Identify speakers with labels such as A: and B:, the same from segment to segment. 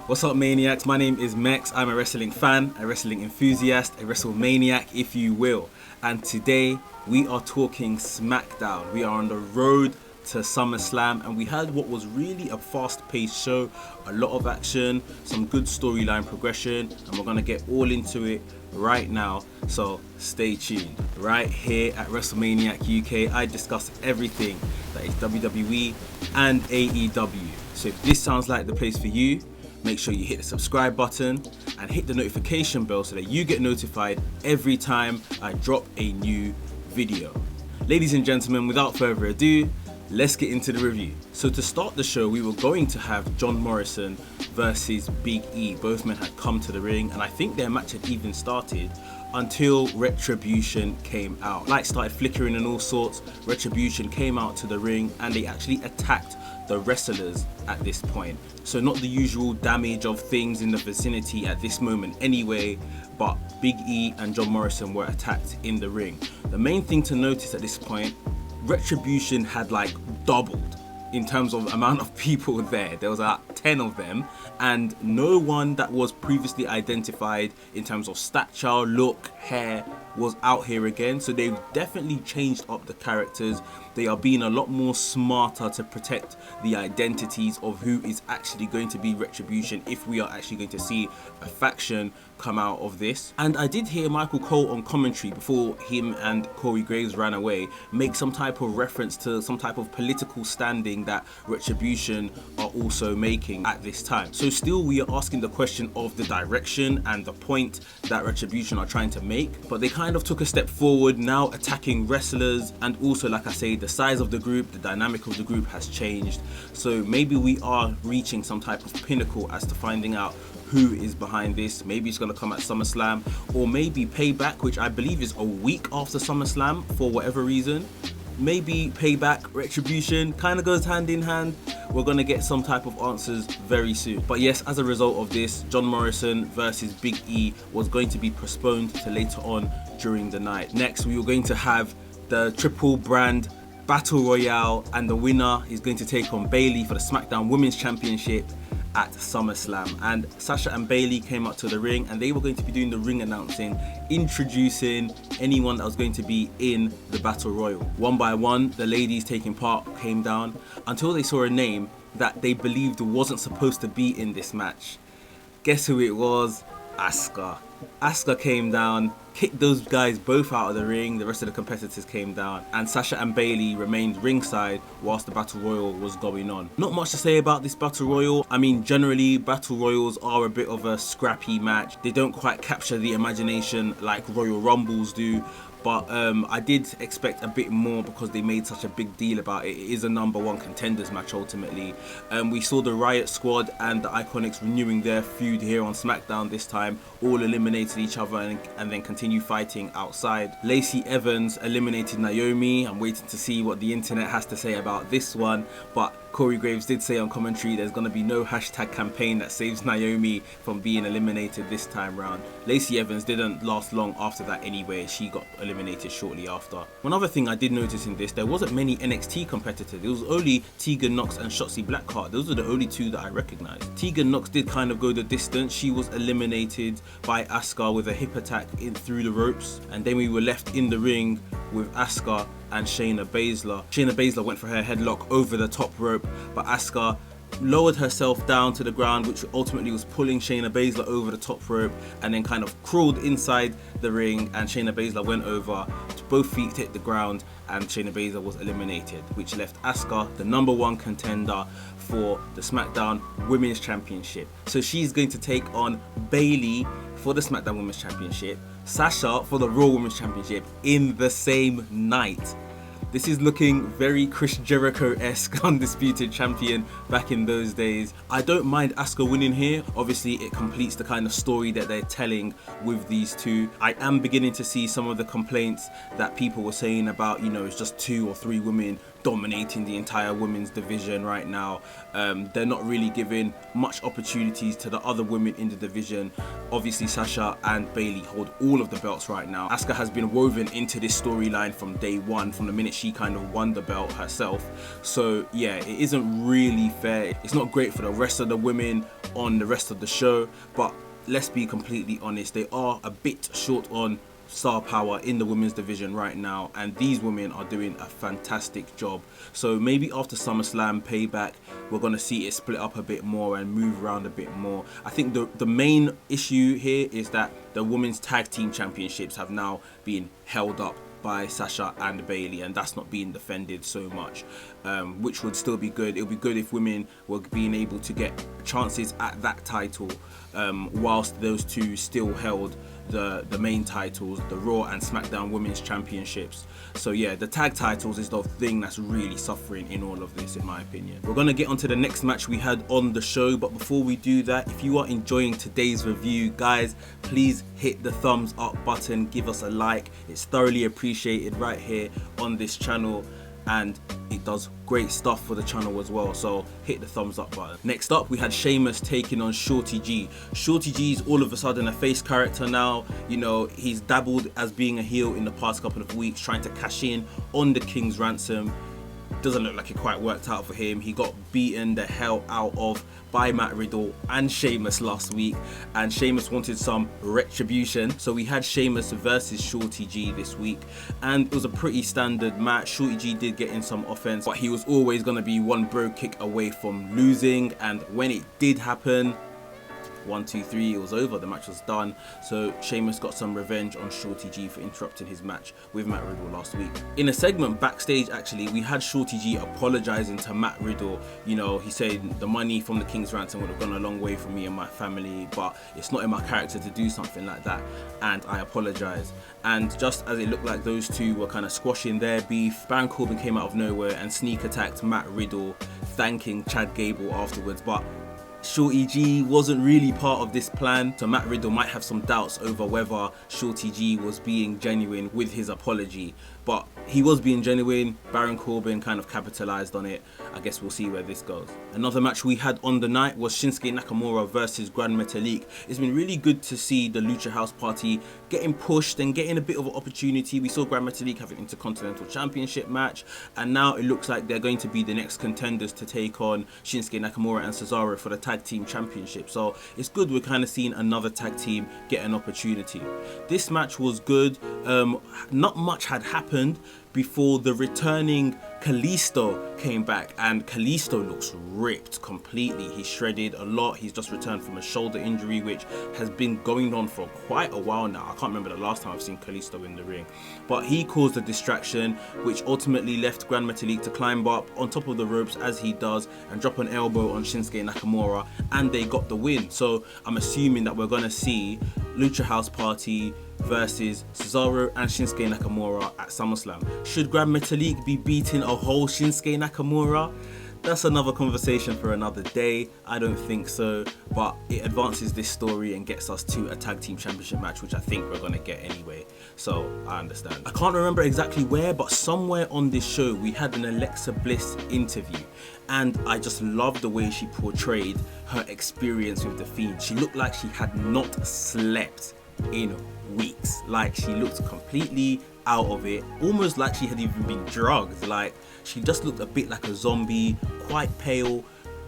A: What's up, maniacs? My name is Mex. I'm a wrestling fan, a wrestling enthusiast, a WrestleManiac, if you will. And today we are talking Smackdown. We are on the road to Summerslam, and we had what was really a fast-paced show, a lot of action, some good storyline progression, and we're gonna get all into it right now. So stay tuned. Right here at WrestleManiac UK, I discuss everything that is WWE and AEW. So if this sounds like the place for you, make sure you hit the subscribe button and hit the notification bell so that you get notified every time I drop a new video. Ladies and gentlemen, without further ado, let's get into the review. So to start the show, we were going to have John Morrison versus Big E. Both men had come to the ring, and I think their match had even started until Retribution came out. Lights started flickering and all sorts. Retribution came out to the ring and they actually attacked the wrestlers at this point. So not the usual damage of things in the vicinity at this moment anyway, but Big E and John Morrison were attacked in the ring. The main thing to notice at this point, Retribution had like doubled in terms of amount of people there. There was like 10 of them, and no one that was previously identified in terms of stature, look, hair was out here again. So they've definitely changed up the characters. They are being a lot more smarter to protect the identities of who is actually going to be Retribution, if we are actually going to see a faction come out of this. And I did hear Michael Cole on commentary before him and Corey Graves ran away make some type of reference to some type of political standing that Retribution are also making at this time. So still we are asking the question of the direction and the point that Retribution are trying to make, but they kind of took a step forward, now attacking wrestlers, and also, like I say, the size of the group, the dynamic of the group has changed. So maybe we are reaching some type of pinnacle as to finding out who is behind this. Maybe it's going to come at SummerSlam, or maybe Payback, which I believe is a week after SummerSlam for whatever reason. Maybe Payback, Retribution kind of goes hand in hand. We're going to get some type of answers very soon. But yes, as a result of this, John Morrison versus Big E was going to be postponed to later on during the night. Next, we were going to have the triple brand battle royale, and the winner is going to take on Bayley for the SmackDown Women's Championship at SummerSlam. And Sasha and Bayley came up to the ring, and they were going to be doing the ring announcing, introducing anyone that was going to be in the battle royal. One by one, the ladies taking part came down until they saw a name that they believed wasn't supposed to be in this match. Guess who it was? Asuka. Asuka came down, kicked those guys both out of the ring. The rest of the competitors came down, and Sasha and Bayley remained ringside whilst the battle royal was going on. Not much to say about this battle royal. I mean, generally battle royals are a bit of a scrappy match. They don't quite capture the imagination like Royal Rumbles do. But I did expect a bit more because they made such a big deal about it. It is a #1 contenders match ultimately. We saw the Riot Squad and the Iconics renewing their feud here on SmackDown this time. All eliminated each other and then continue fighting outside. Lacey Evans eliminated Naomi. I'm waiting to see what the internet has to say about this one. But Corey Graves did say on commentary there's going to be no hashtag campaign that saves Naomi from being eliminated this time round. Lacey Evans didn't last long after that anyway. She got eliminated shortly after. One other thing I did notice in this, there wasn't many NXT competitors. It was only Tegan Nox and Shotzi Blackheart. Those are the only two that I recognized. Tegan Nox did kind of go the distance. She was eliminated by Asuka with a hip attack in through the ropes, and then we were left in the ring with Asuka and Shayna Baszler. Shayna Baszler went for her headlock over the top rope, but Asuka lowered herself down to the ground, which ultimately was pulling Shayna Baszler over the top rope, and then kind of crawled inside the ring, and Shayna Baszler went over. Both feet hit the ground and Shayna Baszler was eliminated, which left Asuka the #1 contender for the SmackDown Women's Championship. So she's going to take on Bayley for the SmackDown Women's Championship, Sasha for the Raw Women's Championship in the same night. This is looking very Chris Jericho-esque, Undisputed champion back in those days. I don't mind Asuka winning here. Obviously, it completes the kind of story that they're telling with these two. I am beginning to see some of the complaints that people were saying about, you know, it's just 2 or 3 women dominating the entire women's division right now. They're not really giving much opportunities to the other women in the division. Obviously, Sasha and Bayley hold all of the belts right now. Asuka has been woven into this storyline from day one, from the minute she kind of won the belt herself. So yeah, it isn't really fair. It's not great for the rest of the women on the rest of the show, but let's be completely honest, they are a bit short on star power in the women's division right now, and these women are doing a fantastic job. So maybe after SummerSlam Payback, we're going to see it split up a bit more and move around a bit more. I think the main issue here is that the women's tag team championships have now been held up by Sasha and Bayley, and that's not being defended so much, which would still be good. It would be good if women were being able to get chances at that title, whilst those two still held the main titles, the Raw and SmackDown Women's Championships. So yeah, the tag titles is the thing that's really suffering in all of this, in my opinion. We're gonna get onto the next match we had on the show, but before we do that, if you are enjoying today's review, guys, please hit the thumbs up button, give us a like. It's thoroughly appreciated right here on this channel, and it does great stuff for the channel as well, so hit the thumbs up button. Next up, we had Sheamus taking on Shorty G. Shorty G is all of a sudden a face character now. You know, he's dabbled as being a heel in the past couple of weeks, trying to cash in on the King's ransom. Doesn't look like it quite worked out for him. He got beaten the hell out of by Matt Riddle and Sheamus last week, and Sheamus wanted some retribution, so we had Sheamus versus Shorty G this week, and it was a pretty standard match. Shorty G did get in some offense, but he was always going to be one bro kick away from losing, and when it did happen, 1, 2, 3, it was over, the match was done. So Sheamus got some revenge on Shorty G for interrupting his match with Matt Riddle last week. In a segment backstage, actually, we had Shorty G apologizing to Matt Riddle. You know, he said the money from the King's ransom would have gone a long way for me and my family, but it's not in my character to do something like that, and I apologize. And just as it looked like those two were kind of squashing their beef, Baron Corbin came out of nowhere and sneak attacked Matt Riddle, thanking Chad Gable afterwards. But Shorty G wasn't really part of this plan, so Matt Riddle might have some doubts over whether Shorty G was being genuine with his apology, but he was being genuine. Baron Corbin kind of capitalized on it. I guess we'll see where this goes. Another match we had on the night was Shinsuke Nakamura versus Gran Metalik. It's been really good to see the Lucha House Party getting pushed and getting a bit of an opportunity. We saw Gran Metalik have an Intercontinental Championship match, and now it looks like they're going to be the next contenders to take on Shinsuke Nakamura and Cesaro for the Tag Team Championship. So it's good we're kind of seeing another tag team get an opportunity. This match was good. Not much had happened before the returning Kalisto came back, and Kalisto looks ripped completely. He's shredded a lot. He's just returned from a shoulder injury which has been going on for quite a while now. I can't remember the last time I've seen Kalisto in the ring, but he caused a distraction which ultimately left Gran Metalik to climb up on top of the ropes as he does and drop an elbow on Shinsuke Nakamura, and they got the win. So I'm assuming that we're going to see Lucha House Party versus Cesaro and Shinsuke Nakamura at SummerSlam. Should Gran Metalik be beating a whole Shinsuke Nakamura? That's another conversation for another day. I don't think so, but it advances this story and gets us to a tag team championship match, which I think we're gonna get anyway, so I understand. I can't remember exactly where, but somewhere on this show we had an Alexa Bliss interview, and I just loved the way she portrayed her experience with the Fiend. She looked like she had not slept in weeks. Like, she looked completely out of it, almost like she had even been drugged. Like, she just looked a bit like a zombie, quite pale,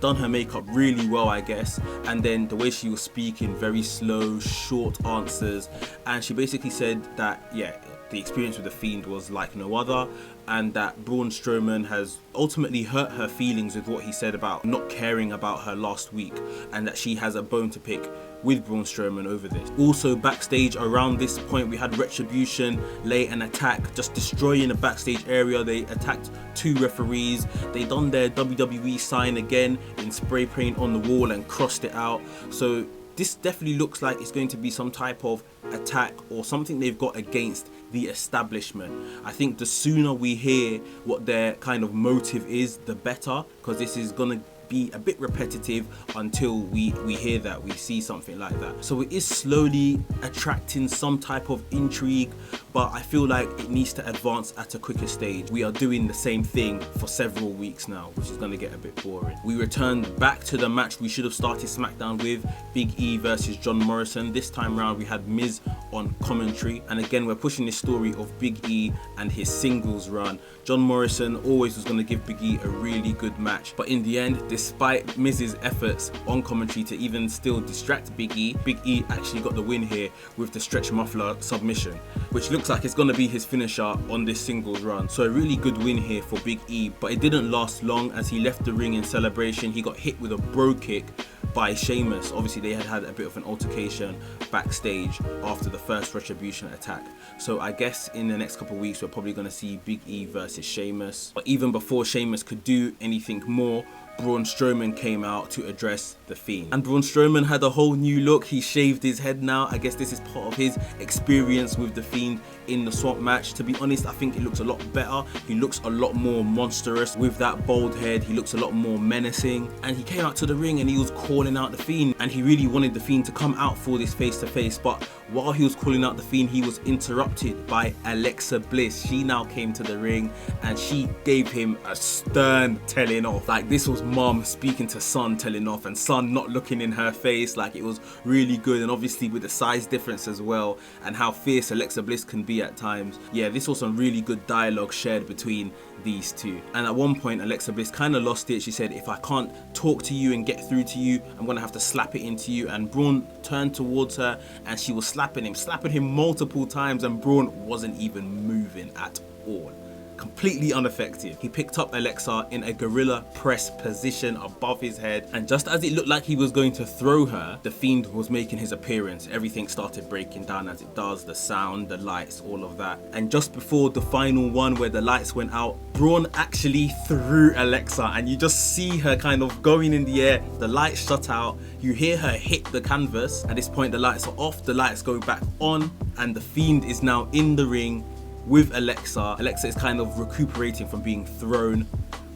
A: done her makeup really well, I guess, and then the way she was speaking, very slow, short answers, and she basically said that, yeah, the experience with the Fiend was like no other, and that Braun Strowman has ultimately hurt her feelings with what he said about not caring about her last week, and that she has a bone to pick with Braun Strowman over this. Also backstage around this point, we had Retribution lay an attack, just destroying the backstage area. They attacked 2 referees. They done their WWE sign again in spray paint on the wall and crossed it out. So this definitely looks like it's going to be some type of attack or something they've got against the establishment. I think the sooner we hear what their kind of motive is, the better, because this is gonna be a bit repetitive until we hear that, we see something like that. So it is slowly attracting some type of intrigue, but I feel like it needs to advance at a quicker stage. We are doing the same thing for several weeks now, which is going to get a bit boring. We returned back to the match we should have started SmackDown with, Big E versus John Morrison. This time round we had Miz on commentary, and again we're pushing this story of Big E and his singles run. John Morrison always was going to give Big E a really good match, but in the end this despite Miz's efforts on commentary to even still distract Big E, Big E actually got the win here with the stretch muffler submission, which looks like it's going to be his finisher on this singles run. So a really good win here for Big E, but it didn't last long as he left the ring in celebration. He got hit with a bro kick by Sheamus. Obviously they had a bit of an altercation backstage after the first Retribution Attack. So I guess in the next couple of weeks we're probably going to see Big E versus Sheamus. But even before Sheamus could do anything more, Braun Strowman came out to address the Fiend. And Braun Strowman had a whole new look. He shaved his head now. I guess this is part of his experience with the Fiend in the swamp match. To be honest, I think it looks a lot better. He looks a lot more monstrous with that bald head. He looks a lot more menacing. And he came out to the ring and he was calling out the Fiend. And he really wanted the Fiend to come out for this face-to-face. But while he was calling out the Fiend, he was interrupted by Alexa Bliss. She now came to the ring and she gave him a stern telling off. Like, this was mom speaking to son telling off, and son not looking in her face. Like, it was really good. And obviously with the size difference as well and how fierce Alexa Bliss can be at times, yeah, this was some really good dialogue shared between these two. And at one point Alexa Bliss kind of lost it. She said, if I can't talk to you and get through to you, I'm gonna have to slap it into you. And Braun turned towards her and she was slapping him multiple times, and Braun wasn't even moving at all. Completely unaffected. He picked up Alexa in a gorilla press position above his head, and just as it looked like he was going to throw her, the Fiend was making his appearance. Everything started breaking down as it does, the sound, the lights, all of that. And just before the final one where the lights went out, Braun actually threw Alexa, and you just see her kind of going in the air. The lights shut out, you hear her hit the canvas. At this point the lights are off, the lights go back on, and the Fiend is now in the ring with Alexa. Alexa is kind of recuperating from being thrown.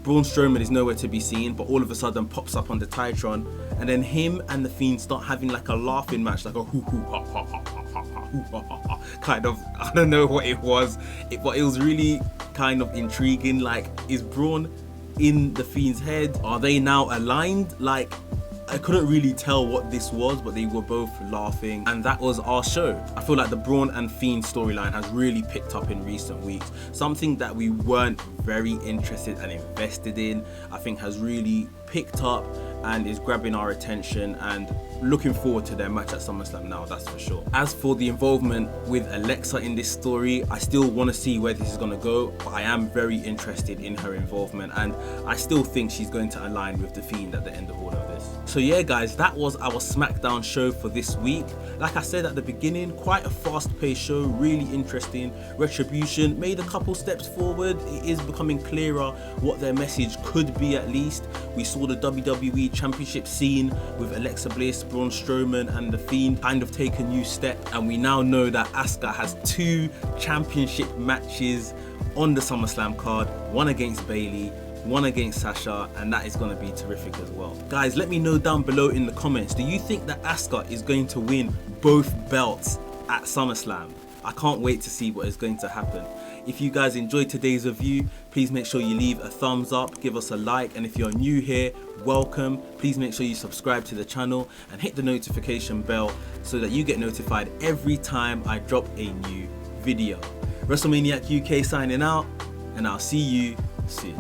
A: Braun Strowman is nowhere to be seen, but all of a sudden pops up on the Titron, and then him and the Fiend start having like a laughing match, like a hoo hoo ha ha ha ha ha hoo ha ha ha kind of. I don't know what it was, but it was really kind of intriguing. Like, is Braun in the Fiend's head? Are they now aligned? Like, I couldn't really tell what this was, but they were both laughing, and that was our show. I feel like the Braun and Fiend storyline has really picked up in recent weeks. Something that we weren't very interested and invested in, I think has really picked up and is grabbing our attention, and looking forward to their match at SummerSlam now, that's for sure. As for the involvement with Alexa in this story, I still want to see where this is going to go, but I am very interested in her involvement, and I still think she's going to align with the Fiend at the end of all of this. So yeah guys, that was our SmackDown show for this week. Like I said at the beginning, quite a fast-paced show, really interesting. Retribution made a couple steps forward. It is becoming clearer what their message could be, at least. We saw the WWE Championship scene with Alexa Bliss, Braun Strowman and the Fiend kind of take a new step, and we now know that Asuka has 2 championship matches on the SummerSlam card, one against Bayley, one against Sasha, and that is going to be terrific as well. Guys, let me know down below in the comments, do you think that Asuka is going to win both belts at SummerSlam? I can't wait to see what is going to happen. If you guys enjoyed today's review, please make sure you leave a thumbs up, give us a like, and if you're new here, welcome. Please make sure you subscribe to the channel and hit the notification bell so that you get notified every time I drop a new video. WrestleManiac UK signing out, and I'll see you soon.